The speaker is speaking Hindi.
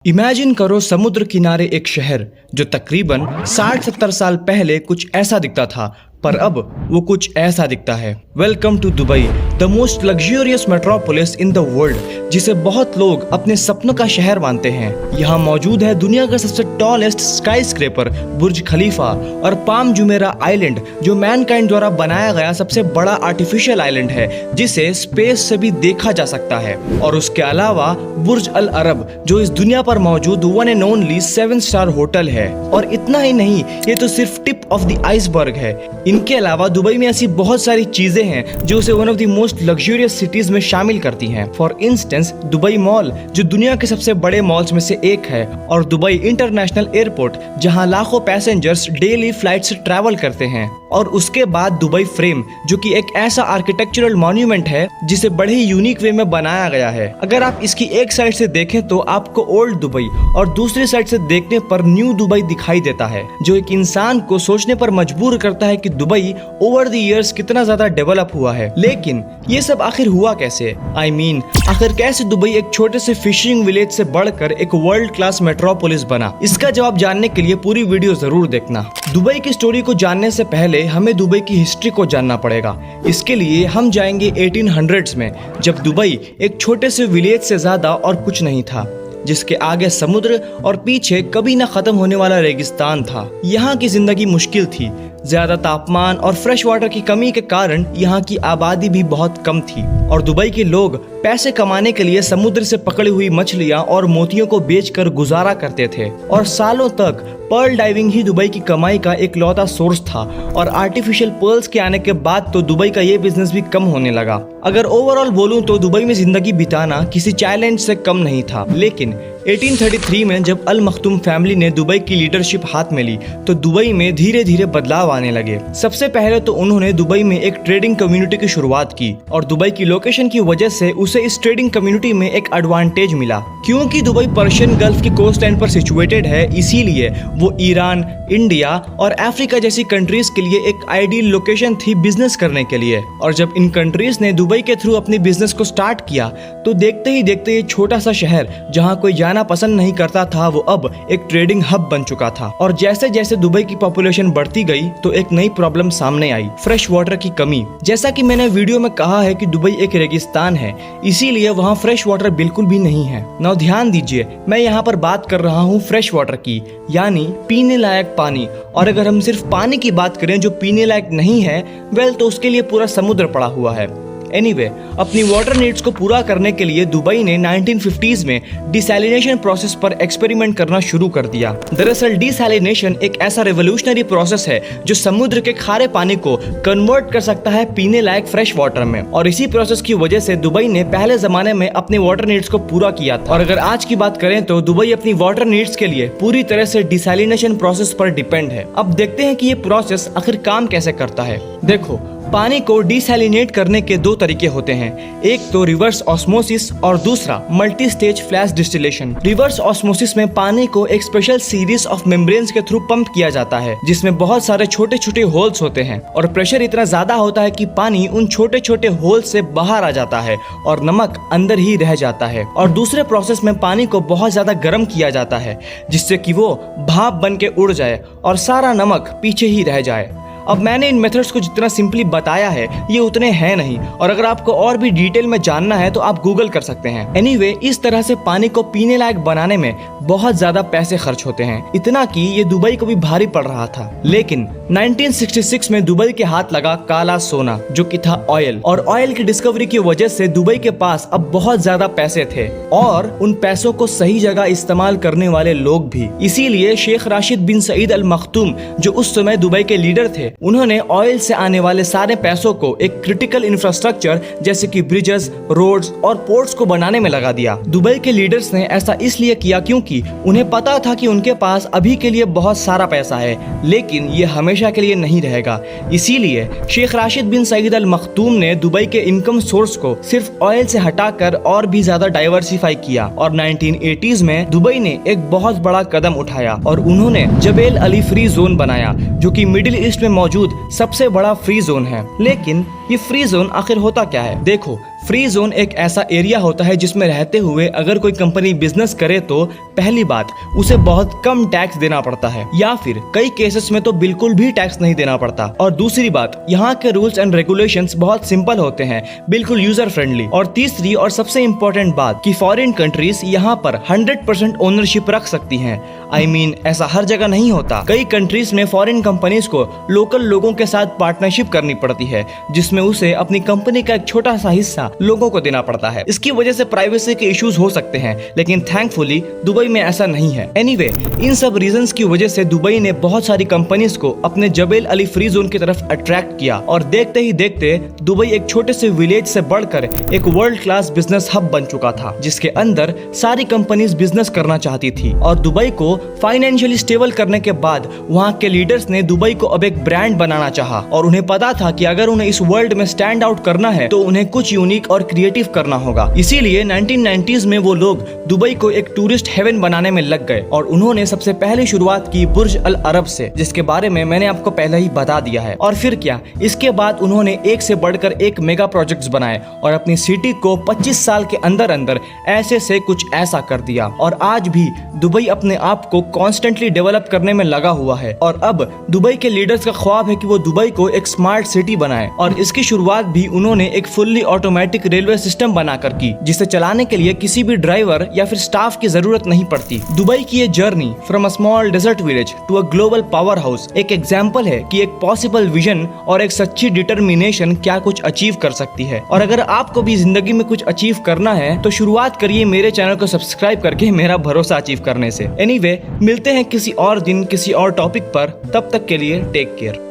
इमेजिन करो समुद्र किनारे एक शहर जो तकरीबन 60-70 साल पहले कुछ ऐसा दिखता था, पर अब वो कुछ ऐसा दिखता है। Welcome to Dubai, the most luxurious metropolis in the world, जिसे बहुत लोग अपने सपनों का शहर मानते हैं। यहाँ मौजूद है दुनिया का सबसे टॉलेस्ट स्काई स्क्रेपर बुर्ज खलीफा और पाम जुमेरा आइलैंड, जो मैनकाइंड द्वारा बनाया गया सबसे बड़ा आर्टिफिशियल आइलैंड है जिसे स्पेस से भी देखा जा सकता है। और उसके अलावा बुर्ज अल अरब, जो इस दुनिया पर मौजूद one and only 7 star hotel है। और इतना ही नहीं, ये तो सिर्फ टिप ऑफ द आइसबर्ग है। इनके अलावा दुबई में ऐसी बहुत सारी चीजें हैं जो उसे one of the most luxurious cities में शामिल करती हैं। फॉर इंस्टेंस दुबई मॉल, जो दुनिया के सबसे बड़े मॉल्स में से एक है, और दुबई इंटरनेशनल एयरपोर्ट, जहां लाखों पैसेंजर्स डेली फ्लाइट से ट्रैवल करते हैं। और उसके बाद दुबई फ्रेम, जो कि एक ऐसा आर्किटेक्चरल मॉन्यूमेंट है जिसे बड़े ही यूनिक वे में बनाया गया है। अगर आप इसकी एक साइड से देखें तो आपको ओल्ड दुबई और दूसरी साइड से देखने पर न्यू दुबई दिखाई देता है, जो एक इंसान को सोचने पर मजबूर करता है कि दुबई ओवर द इयर्स कितना ज्यादा डेवलप हुआ है। लेकिन ये सब आखिर हुआ कैसे? आखिर कैसे दुबई एक छोटे से फिशिंग विलेज से बढ़कर एक वर्ल्ड क्लास मेट्रोपोलिस बना? इसका जवाब जानने के लिए पूरी वीडियो जरूर देखना। दुबई की स्टोरी को जानने से पहले हमें दुबई की हिस्ट्री को जानना पड़ेगा। इसके लिए हम जाएंगे 1800s में, जब दुबई एक छोटे से विलेज से ज्यादा और कुछ नहीं था, जिसके आगे समुद्र और पीछे कभी ना खत्म होने वाला रेगिस्तान था। यहाँ की जिंदगी मुश्किल थी। ज्यादा तापमान और फ्रेश वाटर की कमी के कारण यहाँ की आबादी भी बहुत कम थी, और दुबई के लोग पैसे कमाने के लिए समुद्र से पकड़ी हुई मछलियाँ और मोतियों को बेचकर गुजारा करते थे। और सालों तक पर्ल डाइविंग ही दुबई की कमाई का एक लौता सोर्स था। और आर्टिफिशियल पर्ल्स के आने के बाद तो दुबई का ये बिजनेस भी कम होने लगा। अगर ओवरऑल बोलूं तो दुबई में जिंदगी बिताना किसी चैलेंज से कम नहीं था। लेकिन 1833 में जब अल मखतूम फैमिली ने दुबई की लीडरशिप हाथ में ली, तो दुबई में धीरे धीरे बदलाव आने लगे। सबसे पहले तो उन्होंने दुबई में एक ट्रेडिंग कम्युनिटी की शुरुआत की, और दुबई की लोकेशन की वजह से उसे इस ट्रेडिंग कम्युनिटी में एक एडवांटेज मिला। क्योंकि दुबई पर्शियन गल्फ की कोस्ट लाइन पर सिचुएटेड है, इसीलिए वो ईरान, इंडिया और अफ्रीका जैसी कंट्रीज के लिए एक आइडियल लोकेशन थी बिजनेस करने के लिए। और जब इन कंट्रीज ने दुबई के थ्रू अपने बिजनेस को स्टार्ट किया, तो देखते ही देखते ये छोटा सा शहर जहाँ कोई जाना पसंद नहीं करता था, वो अब एक ट्रेडिंग हब बन चुका था। और जैसे जैसे दुबई की पॉपुलेशन बढ़ती गई, तो एक नई प्रॉब्लम सामने आई, फ्रेश वाटर की कमी। जैसा कि मैंने वीडियो में कहा है कि दुबई एक रेगिस्तान है, इसीलिए वहाँ फ्रेश वाटर बिल्कुल भी नहीं है। नाउ ध्यान दीजिए, मैं यहाँ पर बात कर रहा हूँ फ्रेश वाटर की, यानी पीने लायक पानी। और अगर हम सिर्फ पानी की बात करें जो पीने लायक नहीं है, वेल तो उसके लिए पूरा समुद्र पड़ा हुआ है। एनीवे, अपनी वाटर नीड्स को पूरा करने के लिए दुबई ने 1950s में डिसैलिनेशन प्रोसेस पर एक्सपेरिमेंट करना शुरू कर दिया। दरअसल डिसैलिनेशन एक ऐसा रेवोल्यूशनरी प्रोसेस है जो समुद्र के खारे पानी को कन्वर्ट कर सकता है पीने लायक फ्रेश वाटर में। और इसी प्रोसेस की वजह से दुबई ने पहले जमाने में अपने वाटर नीड्स को पूरा किया था। और अगर आज की बात करें तो दुबई अपनी वाटर नीड्स के लिए पूरी तरह से डिसैलिनेशन प्रोसेस पर डिपेंड है। अब देखते हैं कि ये प्रोसेस आखिर काम कैसे करता है। देखो, पानी को डिसैलिनेट करने के दो तरीके होते हैं, एक तो रिवर्स ऑस्मोसिस और दूसरा multi stage flash distillation. Reverse osmosis में पानी को एक स्पेशल सीरीज ऑफ मेम्ब्रेन्स के थ्रू पंप किया जाता है, जिसमें बहुत सारे छोटे छोटे होल्स होते हैं, और प्रेशर इतना ज्यादा होता है कि पानी उन छोटे छोटे होल्स से बाहर आ जाता है और नमक अंदर ही रह जाता है। और दूसरे प्रोसेस में पानी को बहुत ज्यादा गर्म किया जाता है, जिससे कि वो भाप बन के उड़ जाए और सारा नमक पीछे ही रह जाए। अब मैंने इन मेथड्स को जितना सिंपली बताया है, ये उतने हैं नहीं, और अगर आपको और भी डिटेल में जानना है तो आप गूगल कर सकते हैं। एनीवे, इस तरह से पानी को पीने लायक बनाने में बहुत ज्यादा पैसे खर्च होते हैं, इतना कि ये दुबई को भी भारी पड़ रहा था। लेकिन 1966 में दुबई के हाथ लगा काला सोना, जो कि था ऑयल। और ऑयल की डिस्कवरी की वजह से दुबई के पास अब बहुत ज्यादा पैसे थे, और उन पैसों को सही जगह इस्तेमाल करने वाले लोग भी। इसीलिए शेख राशिद बिन सईद अल मखतूम, जो उस समय दुबई के लीडर थे, उन्होंने ऑयल से आने वाले सारे पैसों को एक क्रिटिकल इंफ्रास्ट्रक्चर जैसे कि ब्रिजेस, रोड्स और पोर्ट्स को बनाने में लगा दिया। दुबई के लीडर्स ने ऐसा इसलिए किया क्योंकि उन्हें पता था कि उनके पास अभी के लिए बहुत सारा पैसा है, लेकिन ये हमेशा के लिए नहीं रहेगा। इसीलिए शेख राशिद बिन सईद अल मखतूम ने दुबई के इनकम सोर्स को सिर्फ ऑयल से हटाकर और भी ज्यादा डाइवर्सिफाई किया। और 1980s में दुबई ने एक बहुत बड़ा कदम उठाया, और उन्होंने जबेल अली फ्री जोन बनाया, जो कि मिडिल ईस्ट में मौजूद सबसे बड़ा फ्री जोन है। लेकिन ये फ्री जोन आखिर होता क्या है? देखो, फ्री जोन एक ऐसा एरिया होता है जिसमें रहते हुए अगर कोई कंपनी बिजनेस करे तो पहली बात उसे बहुत कम टैक्स देना पड़ता है या फिर कई केसेस में तो बिल्कुल भी टैक्स नहीं देना पड़ता। और दूसरी बात, यहाँ के रूल्स एंड रेगुलेशंस बहुत सिंपल होते हैं, बिल्कुल यूजर फ्रेंडली। और तीसरी और सबसे इम्पोर्टेंट बात कि फॉरेन कंट्रीज यहाँ पर 100% ओनरशिप रख सकती हैं। I mean, ऐसा हर जगह नहीं होता। कई कंट्रीज में फॉरेन कंपनीज को लोकल लोगों के साथ पार्टनरशिप करनी पड़ती है जिसमें उसे अपनी कंपनी का एक छोटा सा हिस्सा लोगों को देना पड़ता है। इसकी वजह से प्राइवेसी के इश्यूज हो सकते हैं, लेकिन थैंकफुली दुबई में ऐसा नहीं है। एनीवे, इन सब रीजंस की वजह से दुबई ने बहुत सारी कंपनीज को अपने जबेल अली फ्री जोन की तरफ अट्रैक्ट किया और देखते ही देखते दुबई एक छोटे से विलेज से बढ़कर एक वर्ल्ड क्लास बिजनेस हब बन चुका था जिसके अंदर सारी कंपनीज बिजनेस करना चाहती थी। और दुबई को फाइनेंशियली स्टेबल करने के बाद वहाँ के लीडर्स ने दुबई को अब एक ब्रांड बनाना चाहा और उन्हें पता था कि अगर उन्हें इस वर्ल्ड में स्टैंड आउट करना है तो उन्हें कुछ यूनिक और क्रिएटिव करना होगा। इसीलिए 1990s में वो लोग दुबई को एक टूरिस्ट हेवन बनाने में लग गए और उन्होंने सबसे पहले शुरुआत की बुर्ज अल अरब से, जिसके बारे में मैंने आपको पहले ही बता दिया है। और फिर क्या, इसके बाद उन्होंने एक से बढ़कर एक मेगा प्रोजेक्ट्स बनाए और अपनी सिटी को 25 साल के अंदर अंदर ऐसे से कुछ ऐसा कर दिया। और आज भी दुबई अपने आप को कॉन्स्टेंटली डेवलप करने में लगा हुआ है और अब दुबई के लीडर्स का ख्वाब है कि वो दुबई को एक स्मार्ट सिटी बनाए। और इसकी शुरुआत भी उन्होंने एक फुल्ली ऑटोमेटिक रेलवे सिस्टम बनाकर की जिसे चलाने के लिए किसी भी ड्राइवर या फिर स्टाफ की जरूरत नहीं पड़ती। दुबई की ये journey from a small desert village to a global power house एक एग्जाम्पल है कि एक पॉसिबल विजन और एक सच्ची डिटर्मिनेशन क्या कुछ अचीव कर सकती है। और अगर आपको भी जिंदगी में कुछ अचीव करना है तो शुरुआत करिए मेरे चैनल को सब्सक्राइब करके मेरा भरोसा अचीव करने से। एनीवे, मिलते हैं किसी और दिन किसी और टॉपिक पर, तब तक के लिए टेक केयर।